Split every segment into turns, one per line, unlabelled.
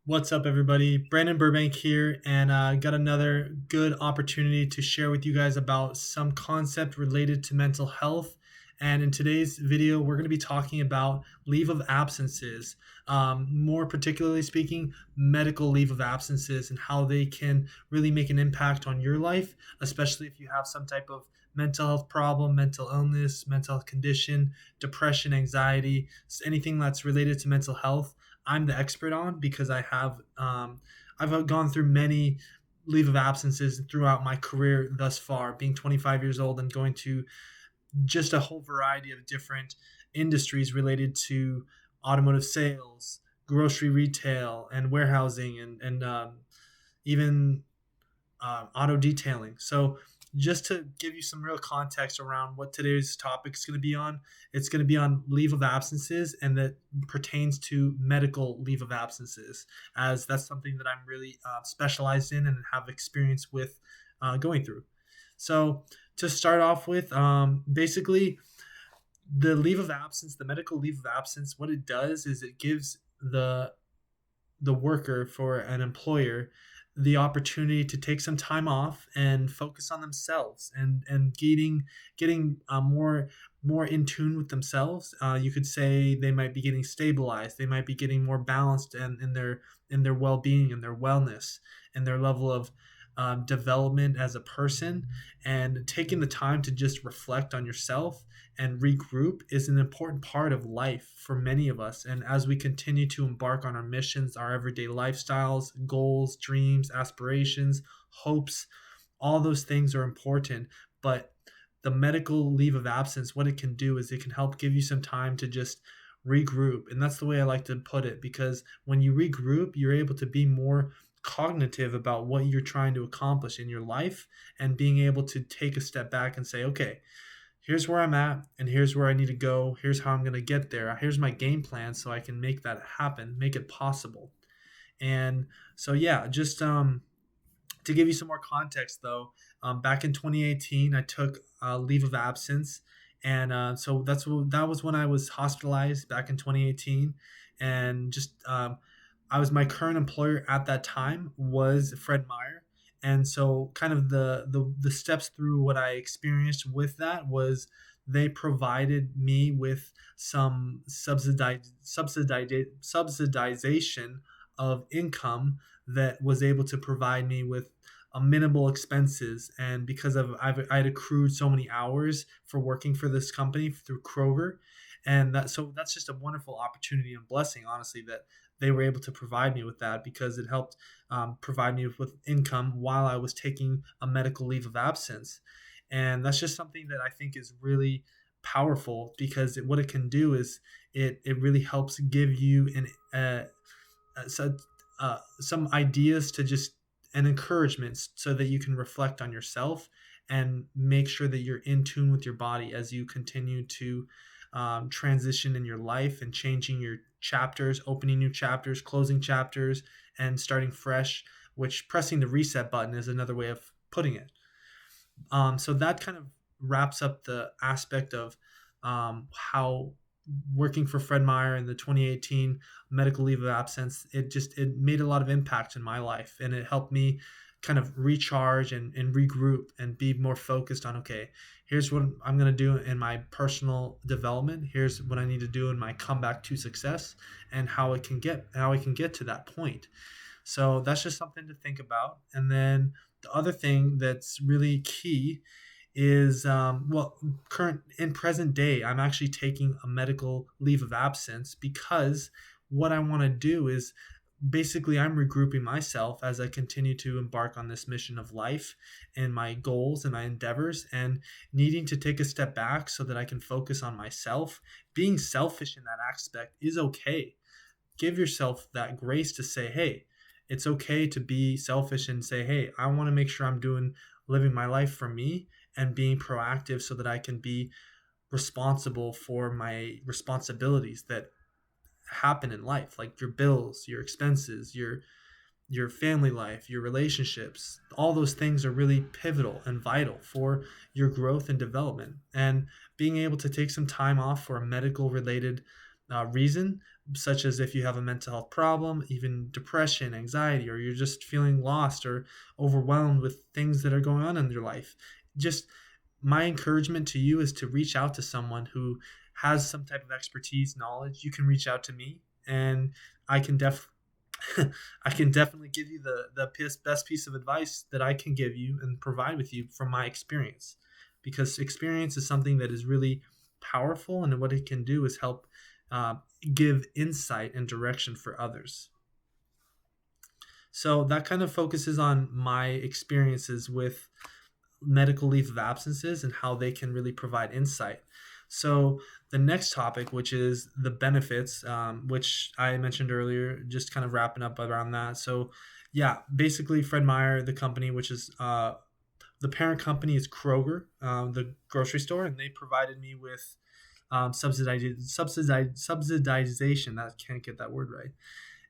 What's up, everybody? Brandon Burbank here, and got another good opportunity to share with you guys about some concept related to mental health. And in today's video, we're going to be talking about leave of absences, more particularly speaking, medical leave of absences, and how they can really make an impact on your life, especially if you have some type of mental health problem, mental illness, mental health condition, depression, anxiety, anything that's related to mental health. I'm the expert on because I've gone through many leave of absences throughout my career thus far, being 25 years old and going to just a whole variety of different industries related to automotive sales, grocery retail, and warehousing, and even auto detailing. So, just to give you some real context around what today's topic is going to be on, it's going to be on leave of absences and that pertains to medical leave of absences, as that's something that I'm really specialized in and have experience with going through. So, to start off with, basically, the leave of absence, the medical leave of absence, what it does is it gives the worker for an employer the opportunity to take some time off and focus on themselves and getting more in tune with themselves. You could say they might be getting stabilized. They might be getting more balanced and in their well being and their wellness and their level of development as a person. And taking the time to just reflect on yourself and regroup is an important part of life for many of us. And as we continue to embark on our missions, our everyday lifestyles, goals, dreams, aspirations, hopes, all those things are important. But the medical leave of absence, what it can do is it can help give you some time to just regroup. And that's the way I like to put it, because when you regroup, you're able to be more cognitive about what you're trying to accomplish in your life and being able to take a step back and say, okay, here's where I'm at and here's where I need to go. Here's how I'm going to get there. Here's my game plan so I can make that happen, make it possible. And so, yeah, just to give you some more context, though, back in 2018, I took a leave of absence. And so that was when I was hospitalized back in 2018. And just I was my current employer at that time was Fred Meyer. And so kind of the steps through what I experienced with that was they provided me with some subsidization of income that was able to provide me with a minimal expenses. And because I had accrued so many hours for working for this company through Kroger, and that's just a wonderful opportunity and blessing, honestly, that they were able to provide me with that, because it helped provide me with income while I was taking a medical leave of absence. And that's just something that I think is really powerful, because what it can do is it really helps give you so, some ideas to just and encouragements so that you can reflect on yourself and make sure that you're in tune with your body as you continue to transition in your life and changing your chapters, opening new chapters, closing chapters, and starting fresh, which pressing the reset button is another way of putting it. So that kind of wraps up the aspect of how working for Fred Meyer in the 2018 medical leave of absence, it made a lot of impact in my life, and it helped me kind of recharge and regroup and be more focused on, okay, here's what I'm going to do in my personal development. Here's what I need to do in my comeback to success, and how I can get to that point. So that's just something to think about. And then the other thing that's really key is current in present day, I'm actually taking a medical leave of absence, because what I want to do is basically I'm regrouping myself as I continue to embark on this mission of life and my goals and my endeavors, and needing to take a step back so that I can focus on myself. Being selfish in that aspect is okay. Give yourself that grace to say, hey, it's okay to be selfish and say, hey, I want to make sure I'm living my life for me and being proactive so that I can be responsible for my responsibilities that happen in life, like your bills, your expenses, your family life, your relationships. All those things are really pivotal and vital for your growth and development. And being able to take some time off for a medical related reason, such as if you have a mental health problem, even depression, anxiety, or you're just feeling lost or overwhelmed with things that are going on in your life. Just my encouragement to you is to reach out to someone who has some type of expertise, knowledge. You can reach out to me, and I can I can definitely give you the best piece of advice that I can give you and provide with you from my experience, because experience is something that is really powerful, and what it can do is help uh, give insight and direction for others. So that kind of focuses on my experiences with medical leave of absences and how they can really provide insight. So the next topic, which is the benefits, which I mentioned earlier, just kind of wrapping up around that. So yeah, basically Fred Meyer, the company, which is the parent company is Kroger, the grocery store, and they provided me with subsidization. That can't get that word right,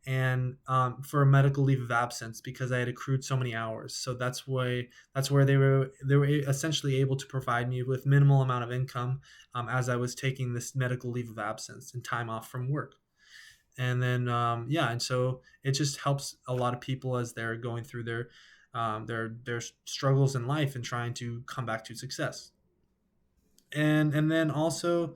and for a medical leave of absence because I had accrued so many hours. So that's where they were essentially able to provide me with minimal amount of income as I was taking this medical leave of absence and time off from work. And then yeah, and so it just helps a lot of people as they're going through their struggles in life and trying to come back to success. And then also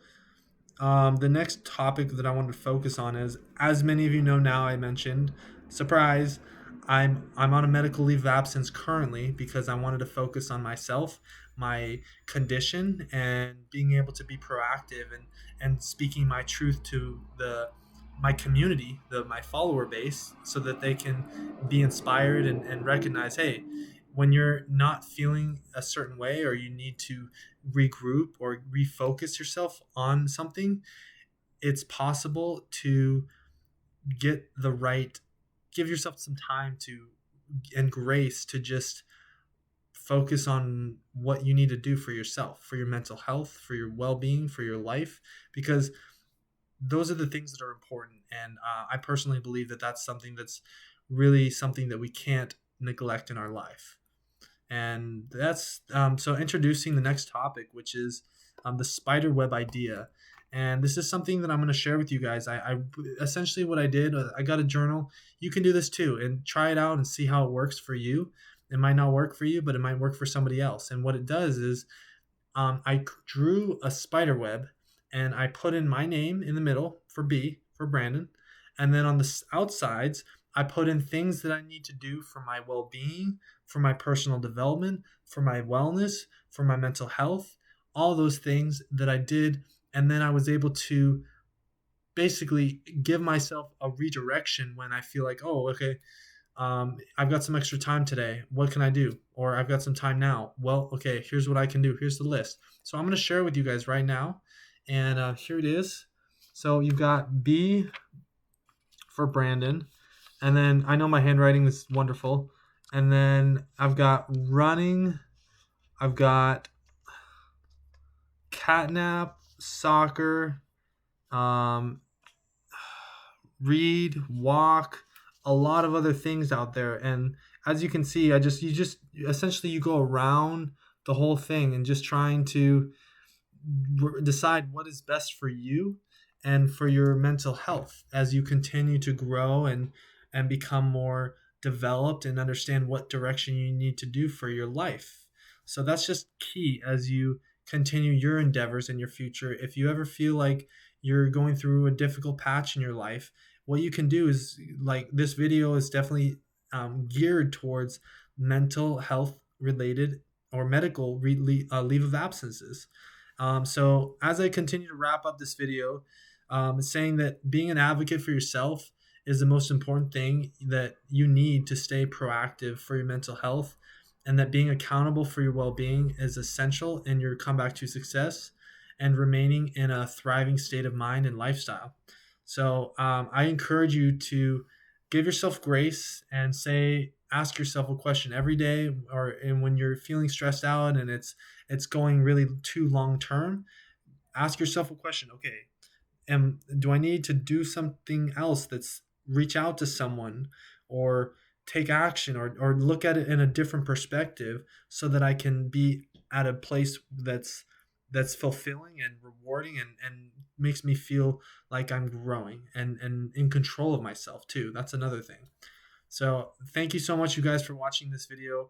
the next topic that I wanted to focus on is, as many of you know now, I mentioned, surprise, I'm on a medical leave of absence currently because I wanted to focus on myself, my condition, and being able to be proactive and speaking my truth to the my community, my follower base, so that they can be inspired and recognize, hey, when you're not feeling a certain way or you need to regroup or refocus yourself on something, it's possible to get the right, give yourself some time to and grace to just focus on what you need to do for yourself, for your mental health, for your well-being, for your life, because those are the things that are important. And I personally believe that that's something that's really something that we can't neglect in our life. And that's so introducing the next topic, which is the Spiderweb idea. And this is something that I'm going to share with you guys. I essentially what I did, I got a journal. You can do this too and try it out and see how it works for you. It might not work for you, but it might work for somebody else. And what it does is I drew a spider web and I put in my name in the middle for B, for Brandon. And then on the outsides, I put in things that I need to do for my well being, for my personal development, for my wellness, for my mental health, all those things that I did. And then I was able to basically give myself a redirection when I feel like, oh, okay, I've got some extra time today. What can I do? Or I've got some time now. Well, okay, here's what I can do. Here's the list. So I'm going to share it with you guys right now. And here it is. So you've got B for Brandon. And then I know my handwriting is wonderful. And then I've got running. I've got catnap, soccer, um, read, walk, a lot of other things out there. And as you can see, you just essentially you go around the whole thing and just trying to decide what is best for you and for your mental health as you continue to grow and become more developed and understand what direction you need to do for your life. So that's just key as you continue your endeavors in your future. If you ever feel like you're going through a difficult patch in your life, what you can do is, like, this video is definitely geared towards mental health related or medical leave of absences. So as I continue to wrap up this video, saying that being an advocate for yourself is the most important thing that you need to stay proactive for your mental health, and that being accountable for your well-being is essential in your comeback to success and remaining in a thriving state of mind and lifestyle. So I encourage you to give yourself grace and ask yourself a question every day, and when you're feeling stressed out and it's going really too long term, ask yourself a question. Okay, do I need to do something else, that's reach out to someone or take action or look at it in a different perspective so that I can be at a place that's fulfilling and rewarding, and makes me feel like I'm growing and in control of myself too. That's another thing. So thank you so much, you guys, for watching this video.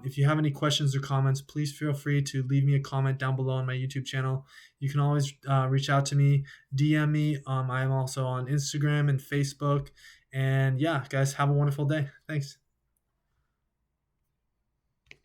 If you have any questions or comments, please feel free to leave me a comment down below on my YouTube channel. You can always reach out to me, DM me. I am also on Instagram and Facebook. And yeah, guys, have a wonderful day. Thanks.